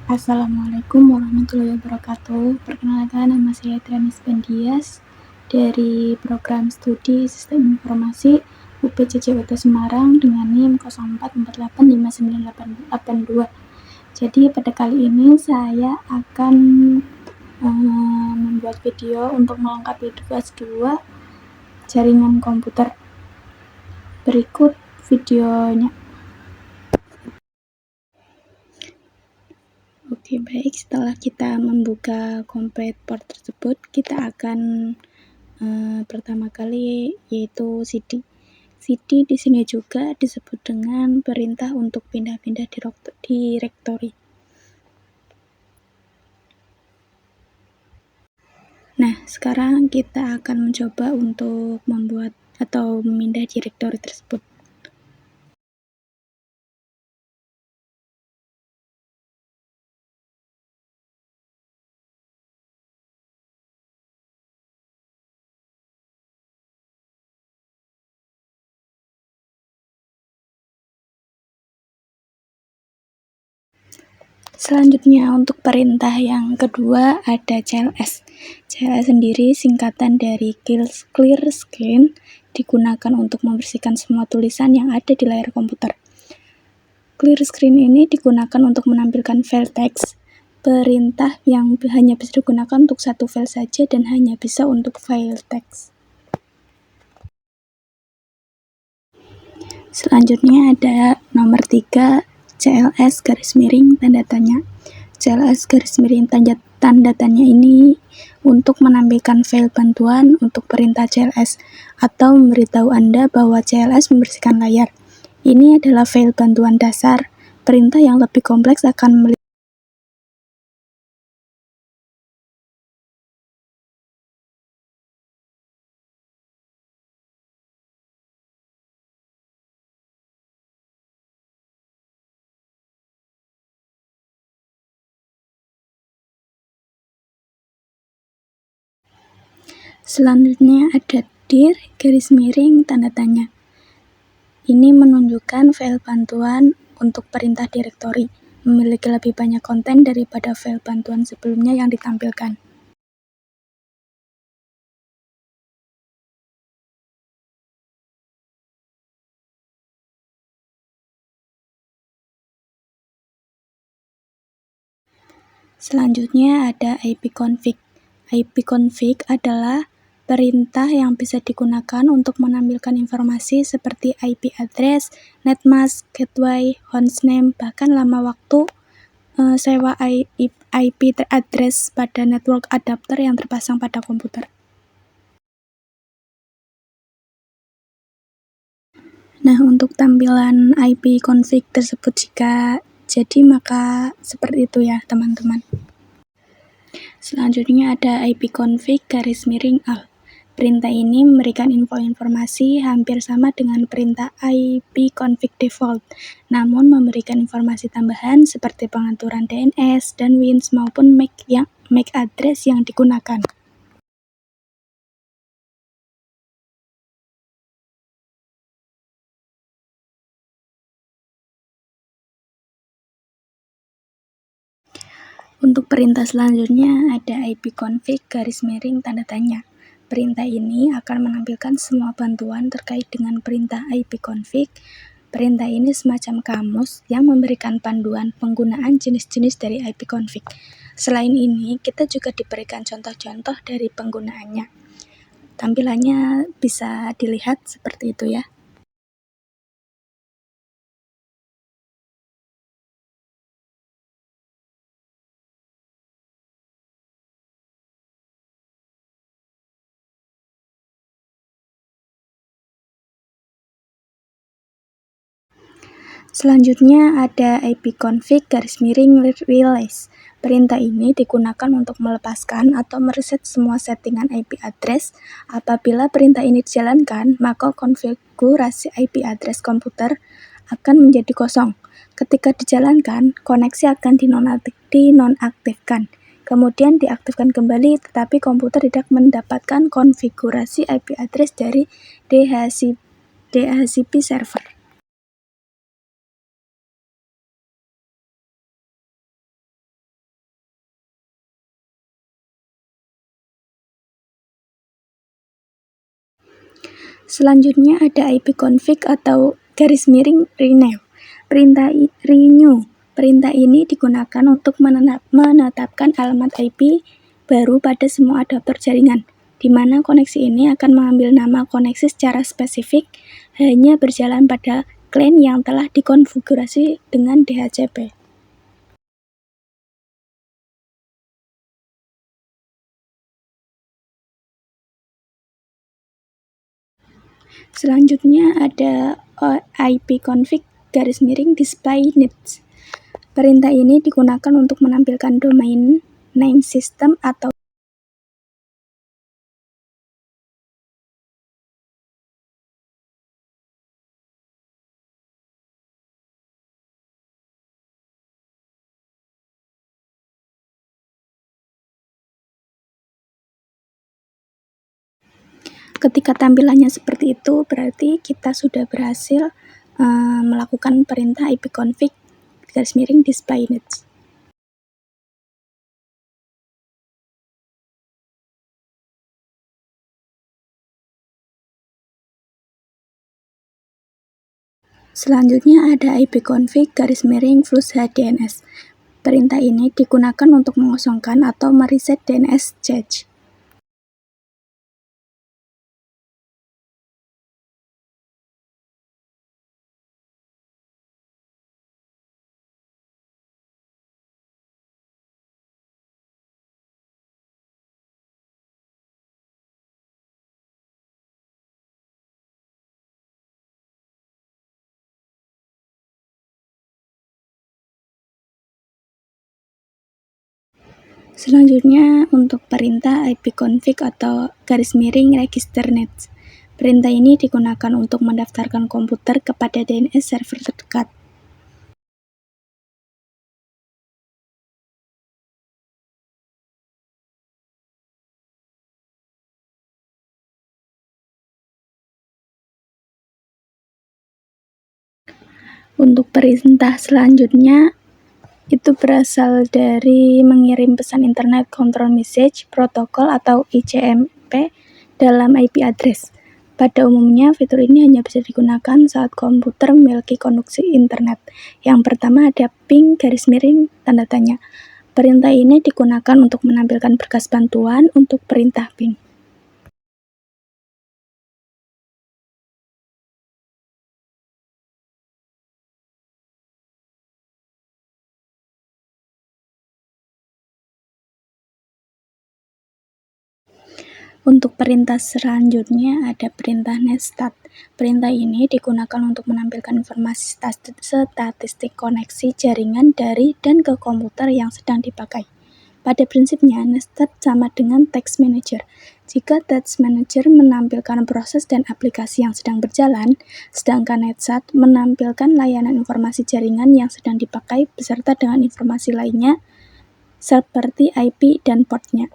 Assalamualaikum warahmatullahi wabarakatuh. Perkenalkan, nama saya Trianis Pendias dari program studi Sistem Informasi UPCC Semarang dengan NIM 04485982. Jadi pada kali ini saya akan membuat video untuk melengkapi tugas 2 jaringan komputer. Berikut videonya. Oke, baik. Setelah kita membuka complete port tersebut, kita akan pertama kali yaitu cd. cd di sini juga disebut dengan perintah untuk pindah-pindah direktori. Nah, sekarang kita akan mencoba untuk membuat atau memindah direktori tersebut. Selanjutnya untuk perintah yang kedua ada cls. Cls sendiri singkatan dari clear screen, digunakan untuk membersihkan semua tulisan yang ada di layar komputer. Clear screen ini digunakan untuk menampilkan file teks. Perintah yang hanya bisa digunakan untuk satu file saja dan hanya bisa untuk file teks. Selanjutnya ada nomor 3, cls garis miring tanda tanya. cls garis miring tanda tanya ini untuk menampilkan file bantuan untuk perintah cls atau memberitahu Anda bahwa cls membersihkan layar. Ini adalah file bantuan dasar. Perintah yang lebih kompleks akan Selanjutnya ada dir garis miring tanda tanya. Ini menunjukkan file bantuan untuk perintah direktori, memiliki lebih banyak konten daripada file bantuan sebelumnya yang ditampilkan. Selanjutnya ada ipconfig. ipconfig adalah perintah yang bisa digunakan untuk menampilkan informasi seperti IP address, netmask, gateway, hostname, bahkan lama waktu sewa IP address pada network adapter yang terpasang pada komputer. Nah, untuk tampilan ipconfig tersebut jika jadi maka seperti itu ya, teman-teman. Selanjutnya ada ipconfig garis miring al. Perintah ini memberikan informasi hampir sama dengan perintah ipconfig default, namun memberikan informasi tambahan seperti pengaturan DNS dan WINS maupun MAC address yang digunakan. Untuk perintah selanjutnya ada ipconfig garis miring tanda tanya. Perintah ini akan menampilkan semua bantuan terkait dengan perintah ipconfig. Perintah ini semacam kamus yang memberikan panduan penggunaan jenis-jenis dari ipconfig. Selain ini, kita juga diberikan contoh-contoh dari penggunaannya. Tampilannya bisa dilihat seperti itu ya. Selanjutnya ada ipconfig garis miring release. Perintah ini digunakan untuk melepaskan atau mereset semua settingan IP address. Apabila perintah ini dijalankan, maka konfigurasi IP address komputer akan menjadi kosong. Ketika dijalankan, koneksi akan dinonaktifkan. Kemudian diaktifkan kembali, tetapi komputer tidak mendapatkan konfigurasi IP address dari DHCP server. Selanjutnya ada ipconfig atau garis miring renew. Perintah ini digunakan untuk menetapkan alamat IP baru pada semua adaptor jaringan, di mana koneksi ini akan mengambil nama koneksi secara spesifik hanya berjalan pada CLAN yang telah dikonfigurasi dengan DHCP. Selanjutnya ada ipconfig garis miring display needs. Perintah ini digunakan untuk menampilkan domain name system atau ketika tampilannya seperti itu, berarti kita sudah berhasil melakukan perintah ipconfig garis miring display needs. Selanjutnya ada ipconfig garis miring flush DNS. Perintah ini digunakan untuk mengosongkan atau mereset DNS cache. Selanjutnya untuk perintah ipconfig atau garis miring register next. Perintah ini digunakan untuk mendaftarkan komputer kepada DNS server terdekat. Untuk perintah selanjutnya itu berasal dari mengirim pesan Internet Control Message Protocol atau ICMP dalam IP address. Pada umumnya, fitur ini hanya bisa digunakan saat komputer memiliki koneksi internet. Yang pertama ada ping garis miring tanda tanya. Perintah ini digunakan untuk menampilkan berkas bantuan untuk perintah ping. Untuk perintah selanjutnya ada perintah netstat. Perintah ini digunakan untuk menampilkan informasi statistik koneksi jaringan dari dan ke komputer yang sedang dipakai. Pada prinsipnya, netstat sama dengan task manager. Jika task manager menampilkan proses dan aplikasi yang sedang berjalan, sedangkan netstat menampilkan layanan informasi jaringan yang sedang dipakai beserta dengan informasi lainnya seperti IP dan portnya.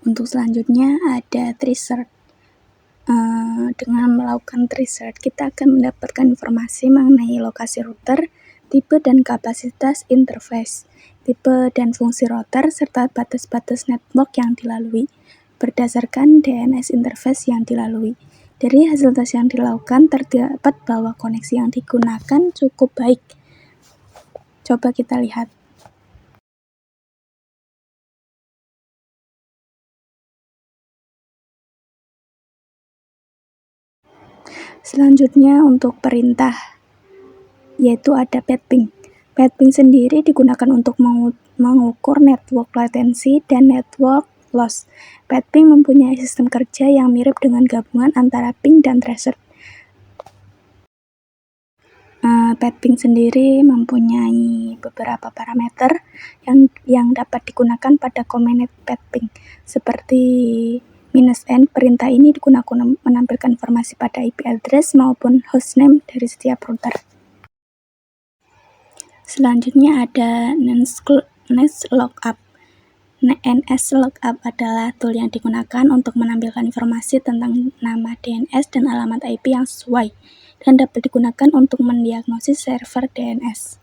Untuk selanjutnya ada treesearch. Dengan melakukan treesearch, kita akan mendapatkan informasi mengenai lokasi router, tipe dan kapasitas interface, tipe dan fungsi router, serta batas-batas network yang dilalui, berdasarkan DNS interface yang dilalui. Dari hasil tes yang dilakukan, terdapat bahwa koneksi yang digunakan cukup baik. Coba kita lihat. Selanjutnya untuk perintah, yaitu ada petping. Petping sendiri digunakan untuk mengukur network latency dan network loss. Petping mempunyai sistem kerja yang mirip dengan gabungan antara ping dan tracer. Petping sendiri mempunyai beberapa parameter yang dapat digunakan pada command Petping, seperti "-n". Perintah ini digunakan menampilkan informasi pada IP address maupun hostname dari setiap router. Selanjutnya ada NSLookup. NSLookup adalah tool yang digunakan untuk menampilkan informasi tentang nama DNS dan alamat IP yang sesuai, dan dapat digunakan untuk mendiagnosis server DNS.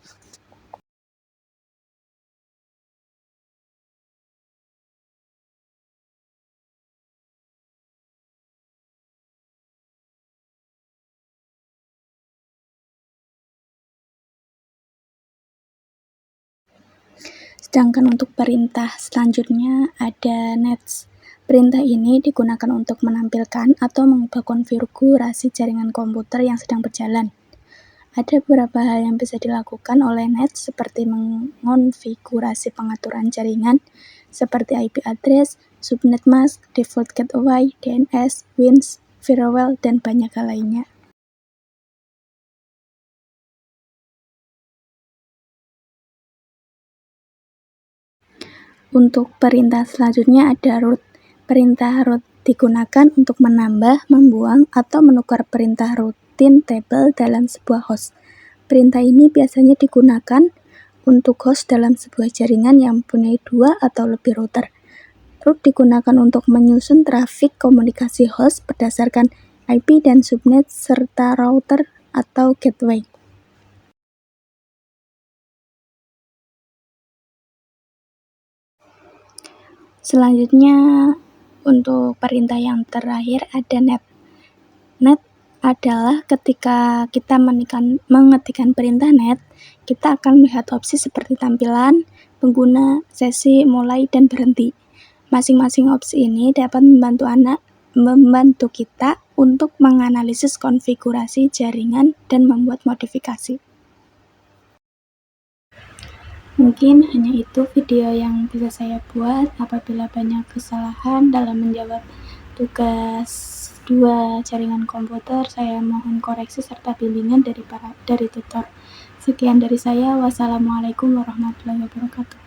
Sedangkan untuk perintah selanjutnya ada nets. Perintah ini digunakan untuk menampilkan atau mengubah konfigurasi jaringan komputer yang sedang berjalan. Ada beberapa hal yang bisa dilakukan oleh nets, seperti mengonfigurasi pengaturan jaringan seperti IP address, subnet mask, default gateway, DNS, WINS, firewall, dan banyak hal lainnya. Untuk perintah selanjutnya ada root. Perintah root digunakan untuk menambah, membuang, atau menukar perintah rutin table dalam sebuah host. Perintah ini biasanya digunakan untuk host dalam sebuah jaringan yang mempunyai 2 atau lebih router. Root digunakan untuk menyusun trafik komunikasi host berdasarkan IP dan subnet serta router atau gateway. Selanjutnya, untuk perintah yang terakhir ada net. Net adalah ketika kita mengetikkan perintah net, kita akan melihat opsi seperti tampilan, pengguna, sesi, mulai, dan berhenti. Masing-masing opsi ini dapat membantu kita untuk menganalisis konfigurasi jaringan dan membuat modifikasi. Mungkin hanya itu video yang bisa saya buat. Apabila banyak kesalahan dalam menjawab tugas 2 jaringan komputer, saya mohon koreksi serta bimbingan dari tutor. Sekian dari saya. Wassalamualaikum warahmatullahi wabarakatuh.